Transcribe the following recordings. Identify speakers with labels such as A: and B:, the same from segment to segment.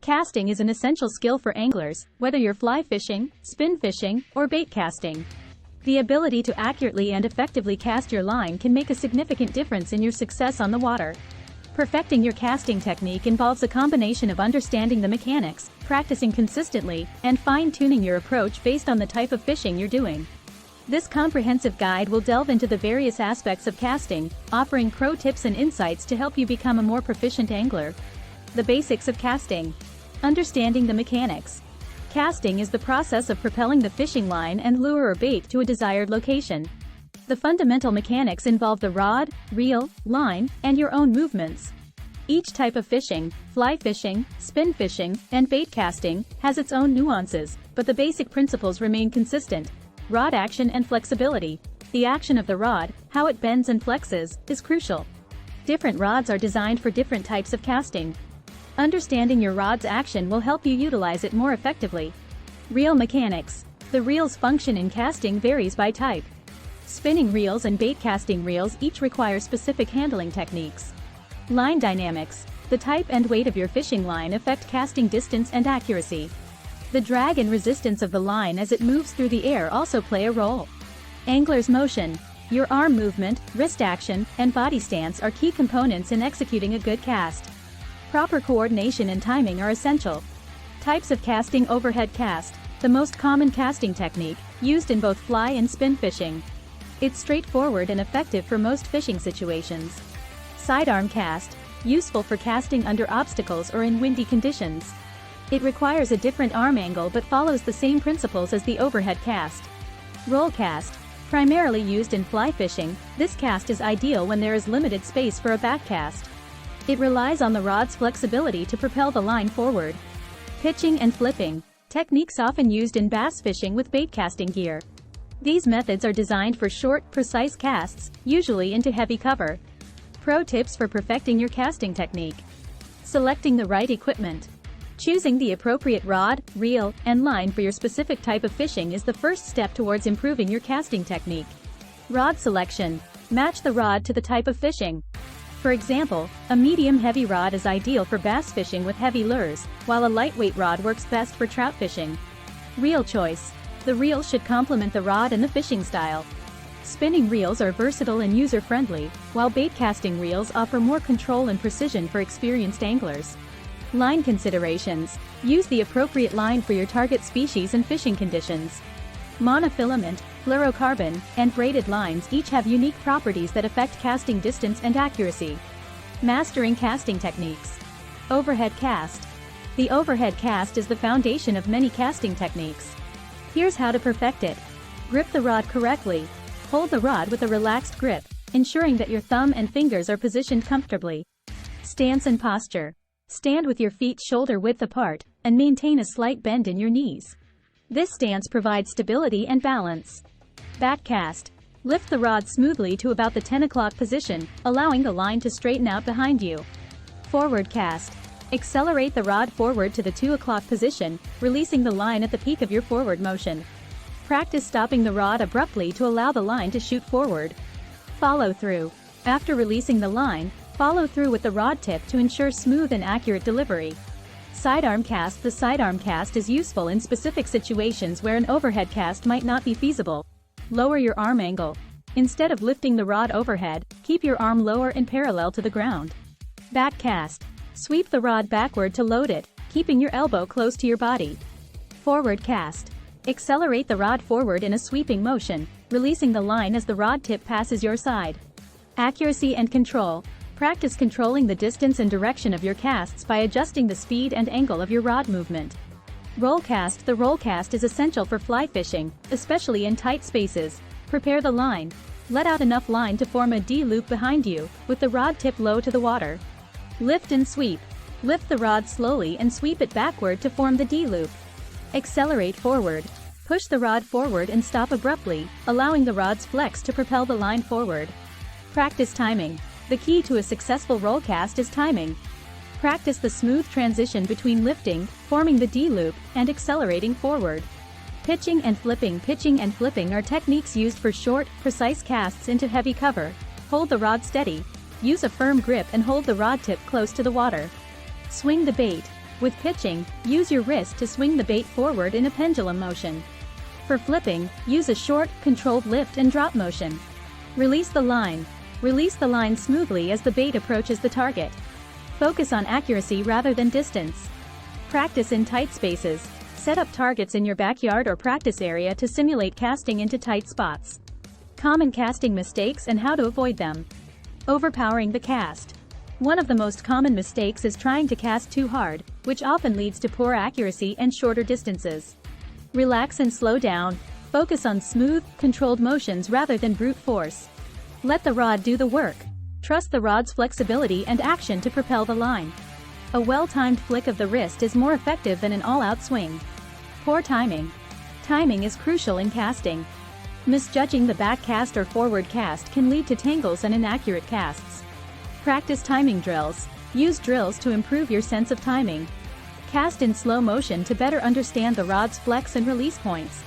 A: Casting is an essential skill for anglers, whether you're fly fishing, spin fishing, or bait casting. The ability to accurately and effectively cast your line can make a significant difference in your success on the water. Perfecting your casting technique involves a combination of understanding the mechanics, practicing consistently, and fine-tuning your approach based on the type of fishing you're doing. This comprehensive guide will delve into the various aspects of casting, offering pro tips and insights to help you become a more proficient angler. The basics of casting. Understanding the mechanics. Casting is the process of propelling the fishing line and lure or bait to a desired location. The fundamental mechanics involve the rod, reel, line, and your own movements. Each type of fishing, fly fishing, spin fishing, and bait casting, has its own nuances, but the basic principles remain consistent. Rod action and flexibility. The action of the rod, how it bends and flexes, is crucial. Different rods are designed for different types of casting. Understanding your rod's action will help you utilize it more effectively. Reel mechanics. The reel's function in casting varies by type. Spinning reels and bait casting reels each require specific handling techniques. Line dynamics. The type and weight of your fishing line affect casting distance and accuracy. The drag and resistance of the line as it moves through the air also play a role. Angler's motion. Your arm movement, wrist action, and body stance are key components in executing a good cast. Proper coordination and timing are essential. Types of casting. Overhead cast, the most common casting technique, used in both fly and spin fishing. It's straightforward and effective for most fishing situations. Sidearm cast, useful for casting under obstacles or in windy conditions. It requires a different arm angle but follows the same principles as the overhead cast. Roll cast, primarily used in fly fishing, this cast is ideal when there is limited space for a back cast. It relies on the rod's flexibility to propel the line forward. Pitching and flipping, techniques often used in bass fishing with bait casting gear. These methods are designed for short, precise casts, usually into heavy cover. Pro tips for perfecting your casting technique. Selecting the right equipment. Choosing the appropriate rod, reel, and line for your specific type of fishing is the first step towards improving your casting technique. Rod selection. Match the rod to the type of fishing. For example, a medium-heavy rod is ideal for bass fishing with heavy lures, while a lightweight rod works best for trout fishing. Reel choice. The reel should complement the rod and the fishing style. Spinning reels are versatile and user-friendly, while bait casting reels offer more control and precision for experienced anglers. Line considerations. Use the appropriate line for your target species and fishing conditions. Monofilament, fluorocarbon, and braided lines each have unique properties that affect casting distance and accuracy. Mastering casting techniques. Overhead cast. The overhead cast is the foundation of many casting techniques. Here's how to perfect it. Grip the rod correctly. Hold the rod with a relaxed grip, ensuring that your thumb and fingers are positioned comfortably. Stance and posture. Stand with your feet shoulder-width apart, and maintain a slight bend in your knees. This stance provides stability and balance. Back cast. Lift the rod smoothly to about the 10 o'clock position, allowing the line to straighten out behind you. Forward cast. Accelerate the rod forward to the 2 o'clock position, releasing the line at the peak of your forward motion. Practice stopping the rod abruptly to allow the line to shoot forward. Follow through. After releasing the line, follow through with the rod tip to ensure smooth and accurate delivery. Sidearm cast. The sidearm cast is useful in specific situations where an overhead cast might not be feasible. Lower your arm angle. Instead of lifting the rod overhead, keep your arm lower and parallel to the ground. Back cast. Sweep the rod backward to load it, keeping your elbow close to your body. Forward cast. Accelerate the rod forward in a sweeping motion, releasing the line as the rod tip passes your side. Accuracy and control. Practice controlling the distance and direction of your casts by adjusting the speed and angle of your rod movement. Roll cast. The roll cast is essential for fly fishing, especially in tight spaces. Prepare the line. Let out enough line to form a D-loop behind you, with the rod tip low to the water. Lift and sweep. Lift the rod slowly and sweep it backward to form the D-loop. Accelerate forward. Push the rod forward and stop abruptly, allowing the rod's flex to propel the line forward. Practice timing. The key to a successful roll cast is timing. Practice the smooth transition between lifting, forming the D-loop, and accelerating forward. Pitching and flipping. Pitching and flipping are techniques used for short, precise casts into heavy cover. Hold the rod steady. Use a firm grip and hold the rod tip close to the water. Swing the bait. With pitching, use your wrist to swing the bait forward in a pendulum motion. For flipping, use a short, controlled lift and drop motion. Release the line. Release the line smoothly as the bait approaches the target. Focus on accuracy rather than distance. Practice in tight spaces. Set up targets in your backyard or practice area to simulate casting into tight spots. Common casting mistakes and how to avoid them. Overpowering the cast. One of the most common mistakes is trying to cast too hard, which often leads to poor accuracy and shorter distances. Relax and slow down. Focus on smooth, controlled motions rather than brute force. Let the rod do the work. Trust the rod's flexibility and action to propel the line. A well-timed flick of the wrist is more effective than an all-out swing. Poor timing. Timing is crucial in casting. Misjudging the back cast or forward cast can lead to tangles and inaccurate casts. Practice timing drills. Use drills to improve your sense of timing. Cast in slow motion to better understand the rod's flex and release points.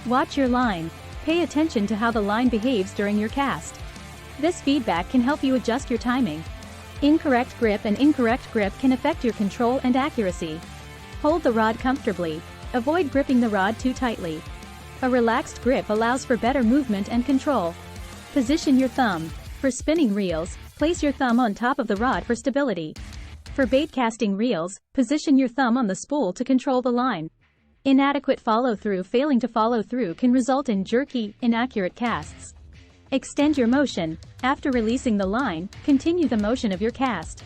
A: Watch your line. Pay attention to how the line behaves during your cast. This feedback can help you adjust your timing. Incorrect grip and incorrect grip can affect your control and accuracy. Hold the rod comfortably. Avoid gripping the rod too tightly. A relaxed grip allows for better movement and control. Position your thumb. For spinning reels, place your thumb on top of the rod for stability. For bait casting reels, position your thumb on the spool to control the line. Inadequate follow-through. Failing to follow through can result in jerky, inaccurate casts. Extend your motion. After releasing the line, continue the motion of your cast.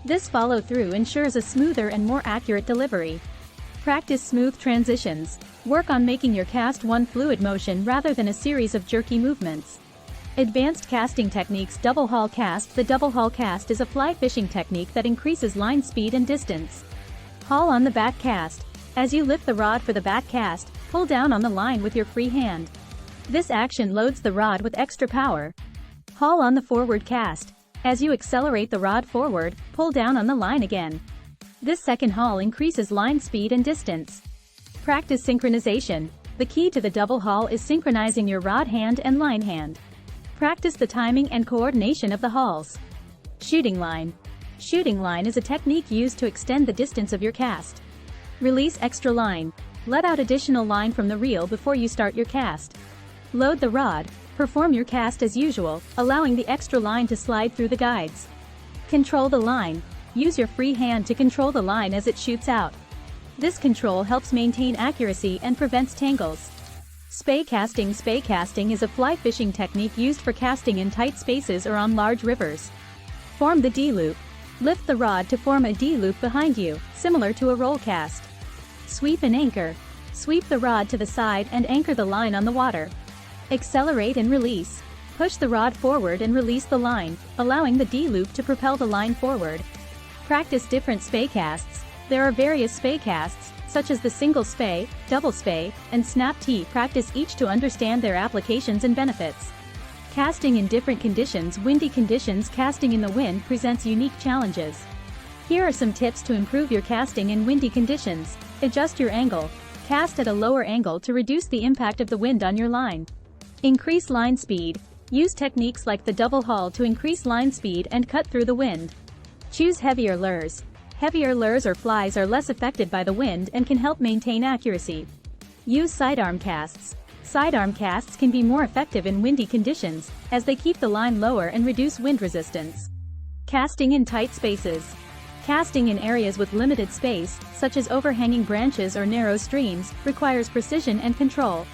A: This follow-through ensures a smoother and more accurate delivery. Practice smooth transitions. Work on making your cast one fluid motion rather than a series of jerky movements. Advanced casting techniques. Double haul cast. The double haul cast is a fly fishing technique that increases line speed and distance. Haul on the back cast. As you lift the rod for the back cast, pull down on the line with your free hand. This action loads the rod with extra power. Haul on the forward cast. As you accelerate the rod forward, pull down on the line again. This second haul increases line speed and distance. Practice synchronization. The key to the double haul is synchronizing your rod hand and line hand. Practice the timing and coordination of the hauls. Shooting line. Shooting line is a technique used to extend the distance of your cast. Release extra line. Let out additional line from the reel before you start your cast. Load the rod. Perform your cast as usual, allowing the extra line to slide through the guides. Control the line. Use your free hand to control the line as it shoots out. This control helps maintain accuracy and prevents tangles. Spey casting. Spey casting is a fly fishing technique used for casting in tight spaces or on large rivers. Form the D-loop. Lift the rod to form a D-loop behind you, similar to a roll cast. Sweep and anchor. Sweep the rod to the side and anchor the line on the water. Accelerate and release. Push the rod forward and release the line, allowing the D-loop to propel the line forward. Practice different spey casts. There are various spey casts, such as the single spey, double spey, and snap tee. Practice each to understand their applications and benefits. Casting in different conditions. Windy conditions. Casting in the wind presents unique challenges. Here are some tips to improve your casting in windy conditions. Adjust your angle. Cast at a lower angle to reduce the impact of the wind on your line. Increase line speed. Use techniques like the double haul to increase line speed and cut through the wind. Choose heavier lures. Heavier lures or flies are less affected by the wind and can help maintain accuracy. Use sidearm casts. Sidearm casts can be more effective in windy conditions, as they keep the line lower and reduce wind resistance. Casting in tight spaces. Casting in areas with limited space, such as overhanging branches or narrow streams, requires precision and control.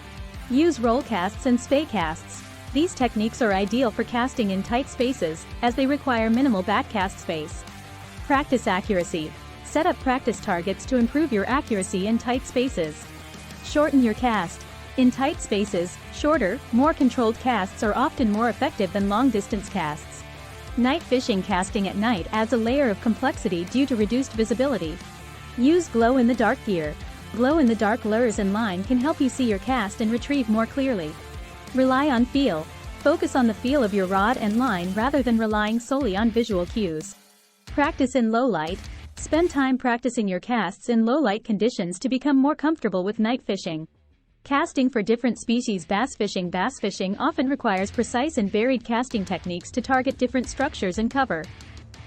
A: Use roll casts and spey casts. These techniques are ideal for casting in tight spaces, as they require minimal backcast space. Practice accuracy. Set up practice targets to improve your accuracy in tight spaces. Shorten your cast. In tight spaces, shorter, more controlled casts are often more effective than long-distance casts. Night fishing. Casting at night adds a layer of complexity due to reduced visibility. Use glow-in-the-dark gear. Glow-in-the-dark lures and line can help you see your cast and retrieve more clearly. Rely on feel. Focus on the feel of your rod and line rather than relying solely on visual cues. Practice in low light. Spend time practicing your casts in low light conditions to become more comfortable with night fishing. Casting for different species. Bass fishing. Bass fishing often requires precise and varied casting techniques to target different structures and cover.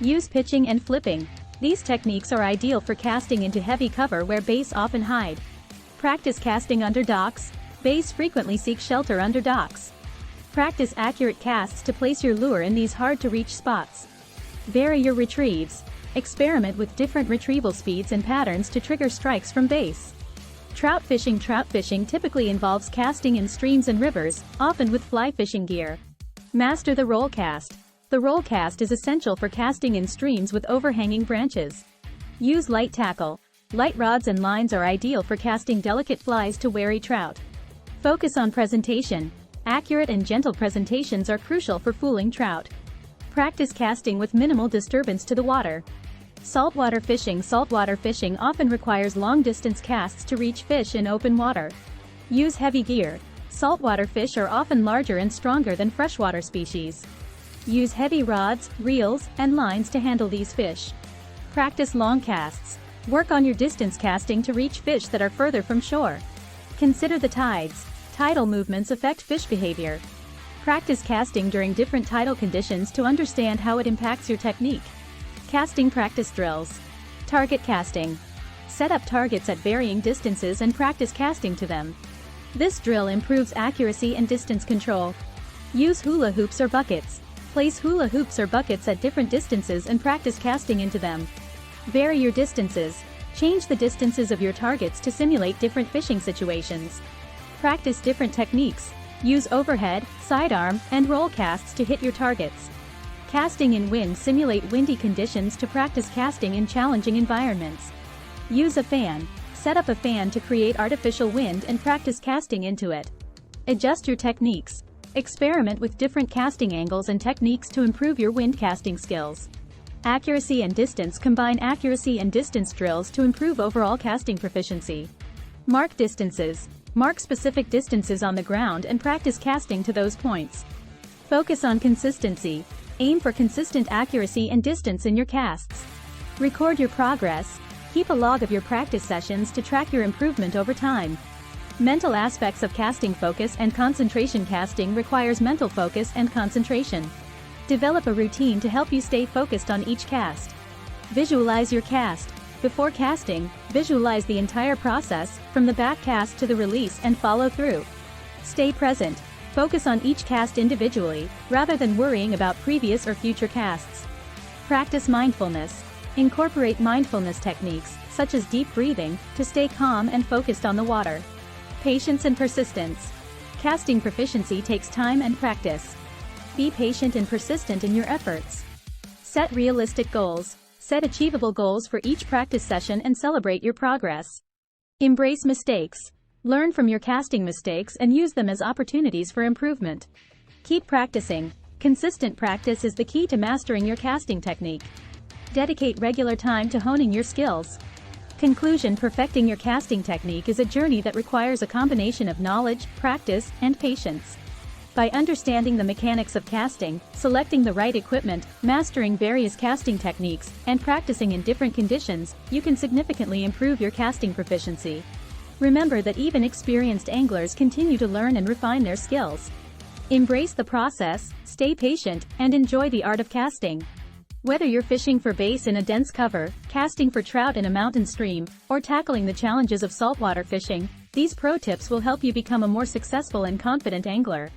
A: Use pitching and flipping. These techniques are ideal for casting into heavy cover where bass often hide. Practice casting under docks. Bass frequently seek shelter under docks. Practice accurate casts to place your lure in these hard-to-reach spots. Vary your retrieves. Experiment with different retrieval speeds and patterns to trigger strikes from bass. Trout fishing. Trout fishing typically involves casting in streams and rivers, often with fly fishing gear. Master the roll cast. The roll cast is essential for casting in streams with overhanging branches. Use light tackle. Light rods and lines are ideal for casting delicate flies to wary trout. Focus on presentation. Accurate and gentle presentations are crucial for fooling trout. Practice casting with minimal disturbance to the water. Saltwater fishing. Saltwater fishing often requires long-distance casts to reach fish in open water. Use heavy gear. Saltwater fish are often larger and stronger than freshwater species. Use heavy rods, reels, and lines to handle these fish. Practice long casts. Work on your distance casting to reach fish that are further from shore. Consider the tides. Tidal movements affect fish behavior. Practice casting during different tidal conditions to understand how it impacts your technique. Casting practice drills. Target casting. Set up targets at varying distances and practice casting to them. This drill improves accuracy and distance control. Use hula hoops or buckets. Place hula hoops or buckets at different distances and practice casting into them. Vary your distances. Change the distances of your targets to simulate different fishing situations. Practice different techniques. Use overhead, sidearm, and roll casts to hit your targets. Casting in wind. Simulate windy conditions to practice casting in challenging environments. Use a fan. Set up a fan to create artificial wind and practice casting into it. Adjust your techniques. Experiment with different casting angles and techniques to improve your wind casting skills. Accuracy and distance. Combine accuracy and distance drills to improve overall casting proficiency. Mark distances. Mark specific distances on the ground and practice casting to those points. Focus on consistency. Aim for consistent accuracy and distance in your casts. Record your progress. Keep a log of your practice sessions to track your improvement over time. Mental aspects of casting. Focus and concentration. Casting requires mental focus and concentration. Develop a routine to help you stay focused on each cast. Visualize your cast. Before casting, visualize the entire process, from the back cast to the release, and follow through. Stay present. Focus on each cast individually, rather than worrying about previous or future casts. Practice mindfulness. Incorporate mindfulness techniques, such as deep breathing, to stay calm and focused on the water. Patience and persistence. Casting proficiency takes time and practice. Be patient and persistent in your efforts. Set realistic goals. Set achievable goals for each practice session and celebrate your progress. Embrace mistakes. Learn from your casting mistakes and use them as opportunities for improvement. Keep practicing. Consistent practice is the key to mastering your casting technique. Dedicate regular time to honing your skills. Conclusion. Perfecting your casting technique is a journey that requires a combination of knowledge, practice, and patience. By understanding the mechanics of casting, selecting the right equipment, mastering various casting techniques, and practicing in different conditions, you can significantly improve your casting proficiency. Remember that even experienced anglers continue to learn and refine their skills. Embrace the process, stay patient, and enjoy the art of casting. Whether you're fishing for bass in a dense cover, casting for trout in a mountain stream, or tackling the challenges of saltwater fishing, these pro tips will help you become a more successful and confident angler.